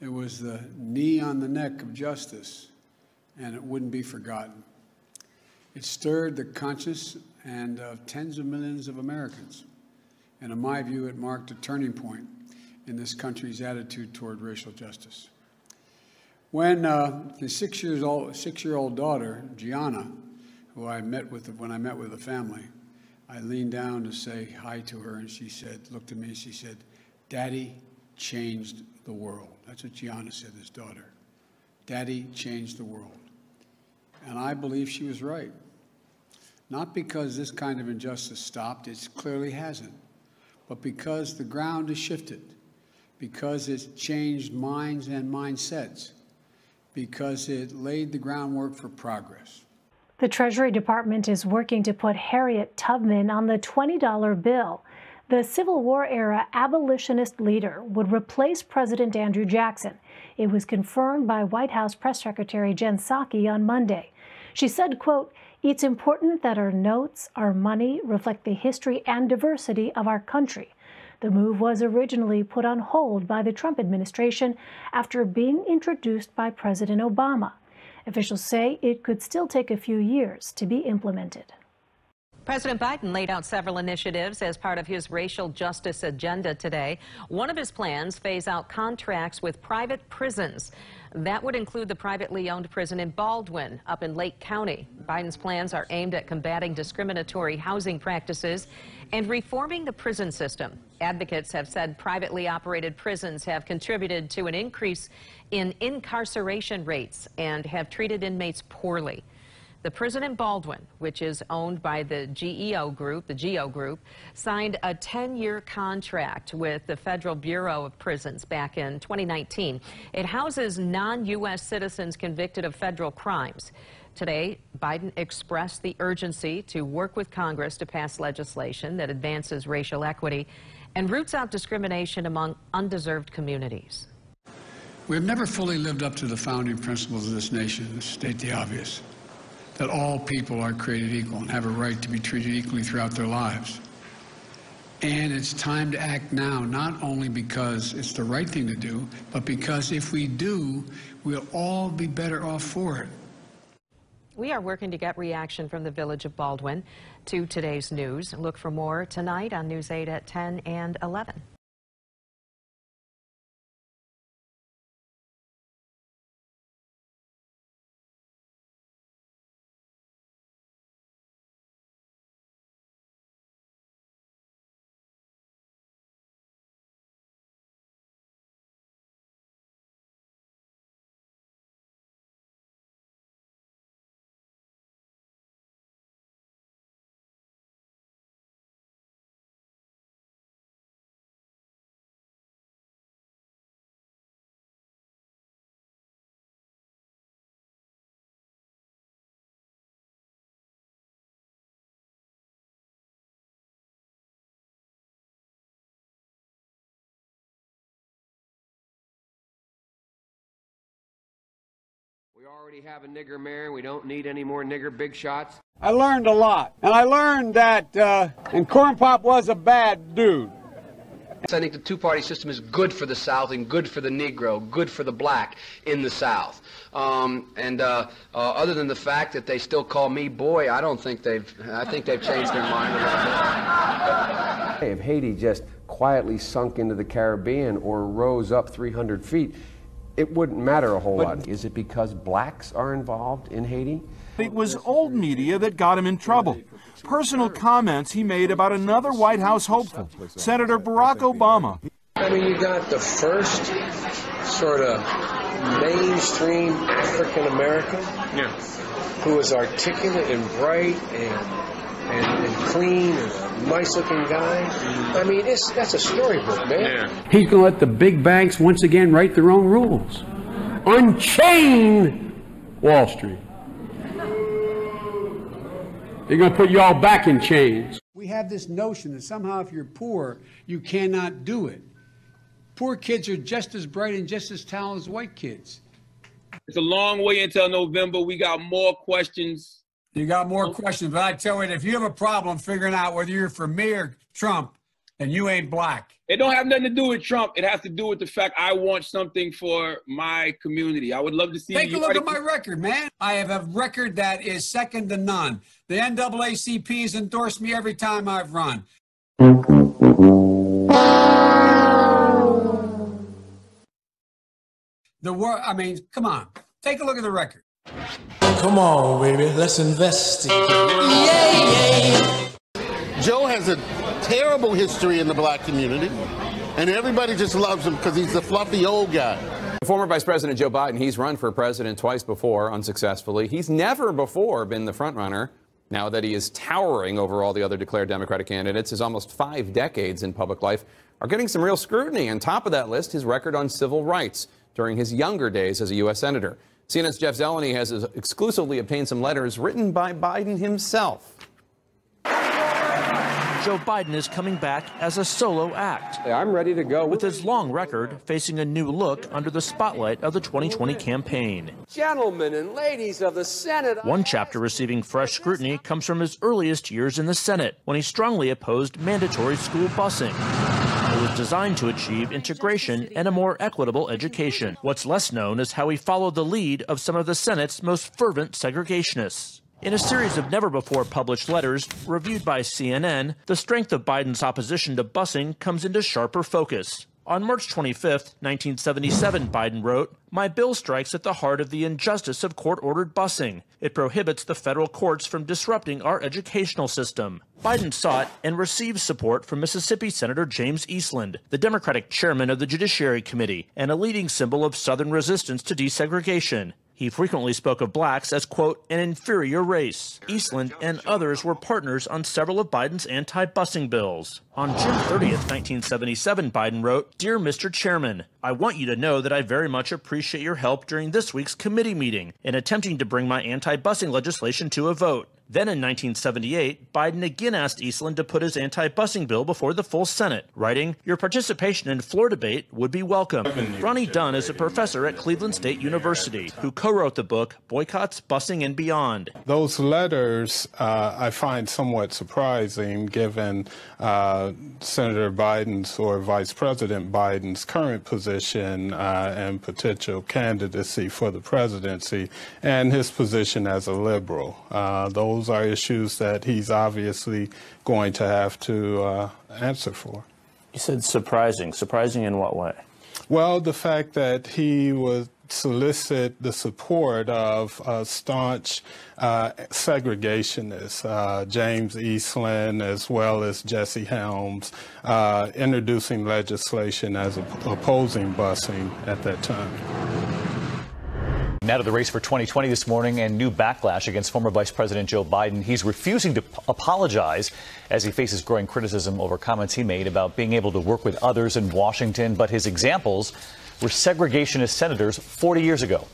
It was the knee on the neck of justice, and it wouldn't be forgotten. It stirred the conscience and of tens of millions of Americans. And in my view, it marked a turning point in this country's attitude toward racial justice. When his six-year-old daughter, Gianna, who I met with when I met with the family, I leaned down to say hi to her, and she said, looked at me, and she said, "Daddy changed the world." That's what Gianna said, his daughter. Daddy changed the world. And I believe she was right. Not because this kind of injustice stopped, it clearly hasn't, but because the ground has shifted, because it's changed minds and mindsets, because it laid the groundwork for progress. The Treasury Department is working to put Harriet Tubman on the $20 bill. The Civil War-era abolitionist leader would replace President Andrew Jackson. It was confirmed by White House Press Secretary Jen Psaki on Monday. She said, quote, "It's important that our notes, our money, reflect the history and diversity of our country." The move was originally put on hold by the Trump administration after being introduced by President Obama. Officials say it could still take a few years to be implemented. President Biden laid out several initiatives as part of his racial justice agenda today. One of his plans, phase out contracts with private prisons. That would include the privately owned prison in Baldwin, up in Lake County. Biden's plans are aimed at combating discriminatory housing practices and reforming the prison system. Advocates have said privately operated prisons have contributed to an increase in incarceration rates and have treated inmates poorly. The prison in Baldwin, which is owned by the GEO Group, signed a 10-year contract with the Federal Bureau of Prisons back in 2019. It houses non-U.S. citizens convicted of federal crimes. Today, Biden expressed the urgency to work with Congress to pass legislation that advances racial equity and roots out discrimination among undeserved communities. We have never fully lived up to the founding principles of this nation, to state the obvious, that all people are created equal and have a right to be treated equally throughout their lives. And it's time to act now, not only because it's the right thing to do, but because if we do, we'll all be better off for it. We are working to get reaction from the village of Baldwin to today's news. Look for more tonight on News 8 at 10 and 11. We already have a nigger mayor. We don't need any more nigger big shots. I learned a lot, and I learned that and Corn Pop was a bad dude. I think the two-party system is good for the South and good for the Negro, good for the black in the South. Other than the fact that they still call me boy, I think they've changed their mind a little bit. If Haiti just quietly sunk into the Caribbean or rose up 300 feet, it wouldn't matter a whole lot. Is it because blacks are involved in Haiti? It was old media that got him in trouble. Personal comments he made about another White House hopeful, Senator Barack Obama. I mean, you got the first sort of mainstream African American who was articulate and bright and clean and a nice-looking guy. I mean, that's a storybook, man. He's going to let the big banks once again write their own rules. Unchain Wall Street. They're going to put you all back in chains. We have this notion that somehow if you're poor, you cannot do it. Poor kids are just as bright and just as talented as white kids. It's a long way until November. We got more questions. You got more questions, but I tell you, if you have a problem figuring out whether you're for me or Trump, then you ain't black. It don't have nothing to do with Trump. It has to do with the fact I want something for my community. I would love to see. Take a look at my record, man. I have a record that is second to none. The NAACP has endorsed me every time I've run. I mean, come on. Take a look at the record. Come on, baby. Let's investigate. Yeah. Joe has a terrible history in the black community, and everybody just loves him because he's the fluffy old guy. Former Vice President Joe Biden, he's run for president twice before, unsuccessfully. He's never before been the front runner. Now that he is towering over all the other declared Democratic candidates, his almost 5 decades in public life are getting some real scrutiny. On top of that list, his record on civil rights during his younger days as a U.S. Senator. CNN's Jeff Zeleny has exclusively obtained some letters written by Biden himself. Joe Biden is coming back as a solo act. I'm ready to go. With his long record facing a new look under the spotlight of the 2020 campaign. Gentlemen and ladies of the Senate. One chapter receiving fresh scrutiny comes from his earliest years in the Senate, when he strongly opposed mandatory school busing. It was designed to achieve integration and a more equitable education. What's less known is how he followed the lead of some of the Senate's most fervent segregationists. In a series of never-before-published letters reviewed by CNN, the strength of Biden's opposition to busing comes into sharper focus. On March 25, 1977, Biden wrote, "My bill strikes at the heart of the injustice of court-ordered busing. It prohibits the federal courts from disrupting our educational system." Biden sought and received support from Mississippi Senator James Eastland, the Democratic chairman of the Judiciary Committee, and a leading symbol of Southern resistance to desegregation. He frequently spoke of blacks as, quote, an inferior race. Eastland and others were partners on several of Biden's anti-busing bills. On June 30th, 1977, Biden wrote, "Dear Mr. Chairman, I want you to know that I very much appreciate your help during this week's committee meeting in attempting to bring my anti-busing legislation to a vote." Then in 1978, Biden again asked Eastland to put his anti-busing bill before the full Senate, writing, "Your participation in floor debate would be welcome." Ronnie Dunn is a professor at Cleveland State University who co-wrote the book Boycotts, Busing, and Beyond. Those letters I find somewhat surprising given Senator Biden's or Vice President Biden's current position and potential candidacy for the presidency and his position as a liberal. Those are issues that he's obviously going to have to answer for. You said surprising. Surprising in what way? Well, the fact that he would solicit the support of staunch segregationists, James Eastland as well as Jesse Helms, introducing legislation as opposing busing at that time. Now to the race for 2020 this morning and new backlash against former Vice President Joe Biden. He's refusing to apologize as he faces growing criticism over comments he made about being able to work with others in Washington. But his examples were segregationist senators 40 years ago.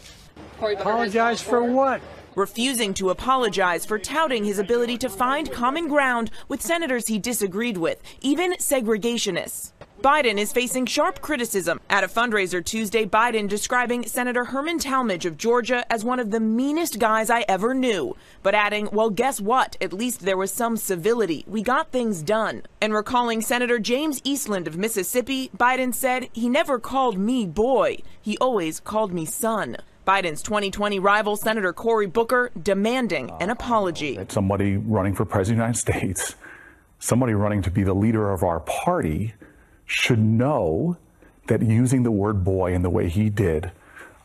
Apologize for what? Refusing to apologize for touting his ability to find common ground with senators he disagreed with, even segregationists. Biden is facing sharp criticism. At a fundraiser Tuesday, Biden describing Senator Herman Talmadge of Georgia as one of the meanest guys I ever knew, but adding, well, guess what? At least there was some civility. We got things done. And recalling Senator James Eastland of Mississippi, Biden said, he never called me boy. He always called me son. Biden's 2020 rival, Senator Cory Booker, demanding an apology. Somebody running for president of the United States, somebody running to be the leader of our party, should know that using the word boy in the way he did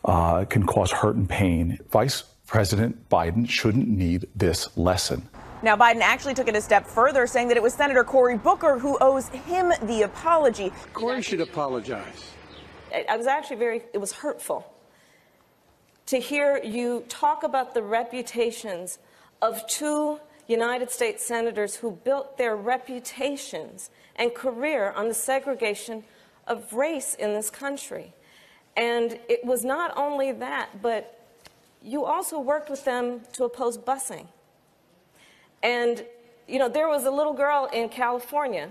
can cause hurt and pain. Vice President Biden shouldn't need this lesson. Now, Biden actually took it a step further, saying that it was Senator Cory Booker who owes him the apology. Cory should apologize. It was hurtful to hear you talk about the reputations of two United States senators who built their reputations and career on the segregation of race in this country. And it was not only that, but you also worked with them to oppose busing. And, you know, there was a little girl in California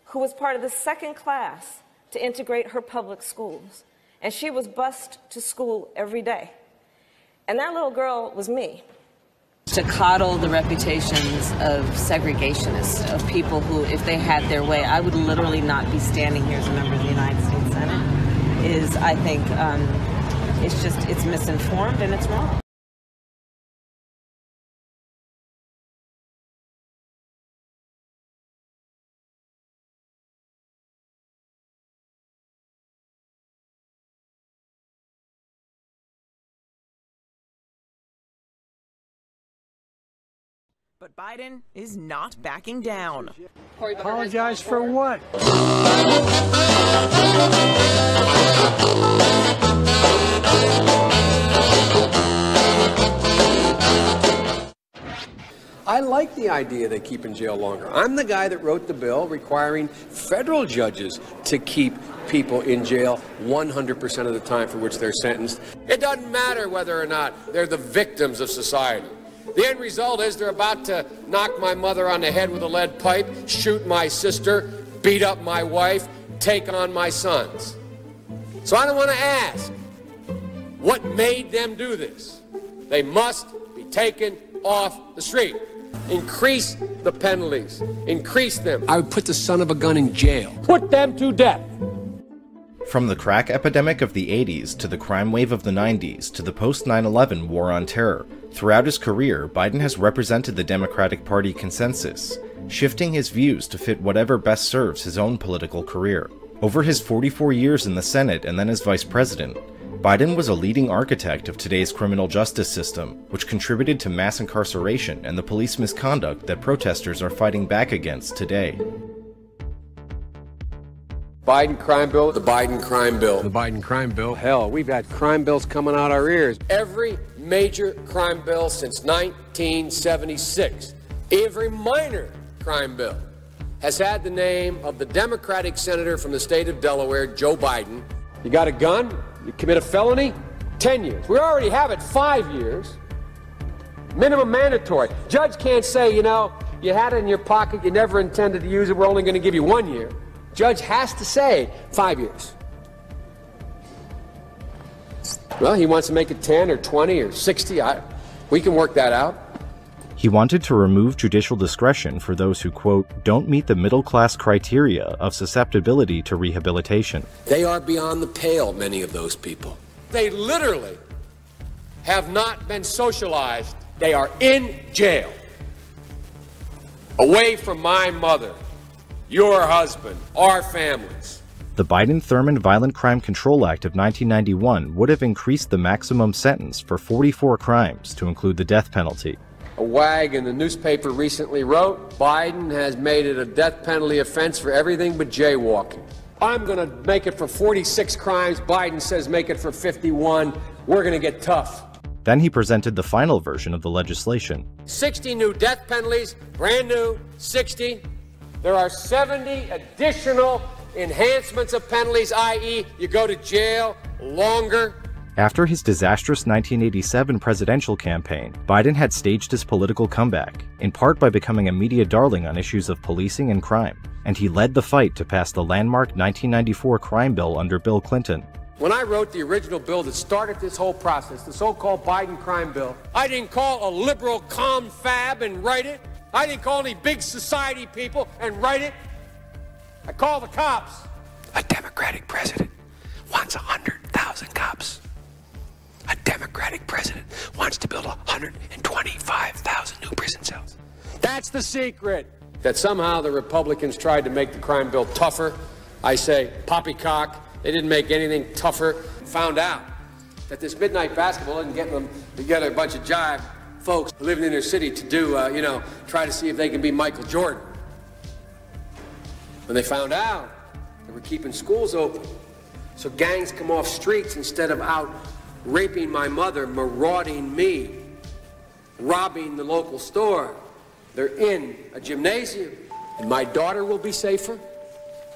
who was part of the second class to integrate her public schools. And she was bused to school every day. And that little girl was me. To coddle the reputations of segregationists, of people who, if they had their way, I would literally not be standing here as a member of the United States Senate, is, I think, it's misinformed and it's wrong. But Biden is not backing down. Apologize for what? I like the idea they keep in jail longer. I'm the guy that wrote the bill requiring federal judges to keep people in jail 100% of the time for which they're sentenced. It doesn't matter whether or not they're the victims of society. The end result is they're about to knock my mother on the head with a lead pipe, shoot my sister, beat up my wife, take on my sons. So I don't want to ask, what made them do this? They must be taken off the street. Increase the penalties. Increase them. I would put the son of a gun in jail. Put them to death. From the crack epidemic of the 80s to the crime wave of the 90s to the post-9/11 war on terror, throughout his career, Biden has represented the Democratic Party consensus, shifting his views to fit whatever best serves his own political career. Over his 44 years in the Senate and then as vice president, Biden was a leading architect of today's criminal justice system, which contributed to mass incarceration and the police misconduct that protesters are fighting back against today. Biden crime bill, the Biden crime bill, the Biden crime bill. Hell, we've had crime bills coming out our ears. Every major crime bill since 1976, every minor crime bill has had the name of the Democratic senator from the state of Delaware, Joe Biden. You got a gun, you commit a felony, 10 years. We already have it 5 years. Minimum mandatory. Judge can't say, you know, you had it in your pocket, you never intended to use it, we're only going to give you 1 year. Judge has to say 5 years. Well, he wants to make it 10 or 20 or 60. We can work that out. He wanted to remove judicial discretion for those who, quote, don't meet the middle-class criteria of susceptibility to rehabilitation. They are beyond the pale, many of those people. They literally have not been socialized. They are in jail, away from my mother, your husband, our families. The Biden-Thurmond Violent Crime Control Act of 1991 would have increased the maximum sentence for 44 crimes to include the death penalty. A wag in the newspaper recently wrote, Biden has made it a death penalty offense for everything but jaywalking. I'm going to make it for 46 crimes. Biden says make it for 51. We're going to get tough. Then he presented the final version of the legislation. 60 new death penalties, brand new, 60. There are 70 additional enhancements of penalties, i.e., you go to jail longer. After his disastrous 1987 presidential campaign, Biden had staged his political comeback, in part by becoming a media darling on issues of policing and crime, and he led the fight to pass the landmark 1994 crime bill under Bill Clinton. When I wrote the original bill that started this whole process, the so-called Biden crime bill, I didn't call a liberal confab and write it. I didn't call any big society people and write it. I called the cops. A Democratic president wants 100,000 cops. A Democratic president wants to build 125,000 new prison cells. That's the secret. That somehow the Republicans tried to make the crime bill tougher. I say poppycock. They didn't make anything tougher. Found out that this midnight basketball isn't getting them together a bunch of jive folks living in their city to do, try to see if they can be Michael Jordan. When they found out, they were keeping schools open. So gangs come off streets instead of out raping my mother, marauding me, robbing the local store. They're in a gymnasium. And my daughter will be safer.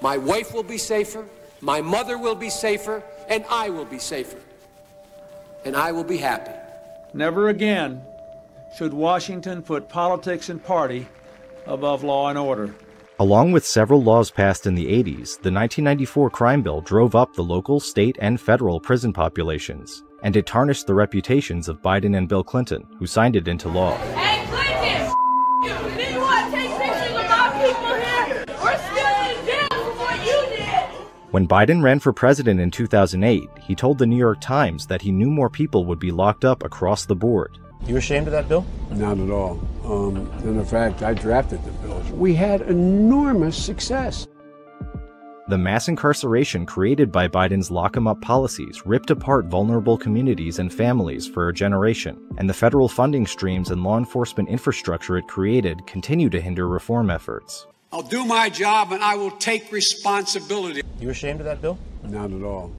My wife will be safer. My mother will be safer. And I will be safer. And I will be happy. Never again should Washington put politics and party above law and order. Along with several laws passed in the 80s, the 1994 crime bill drove up the local, state, and federal prison populations, and it tarnished the reputations of Biden and Bill Clinton, who signed it into law. When Biden ran for president in 2008, he told the New York Times that he knew more people would be locked up across the board. You ashamed of that bill? Not at all. And in fact, I drafted the bill. We had enormous success. The mass incarceration created by Biden's lock-em-up policies ripped apart vulnerable communities and families for a generation, and the federal funding streams and law enforcement infrastructure it created continue to hinder reform efforts. I'll do my job and I will take responsibility. You ashamed of that bill? Not at all.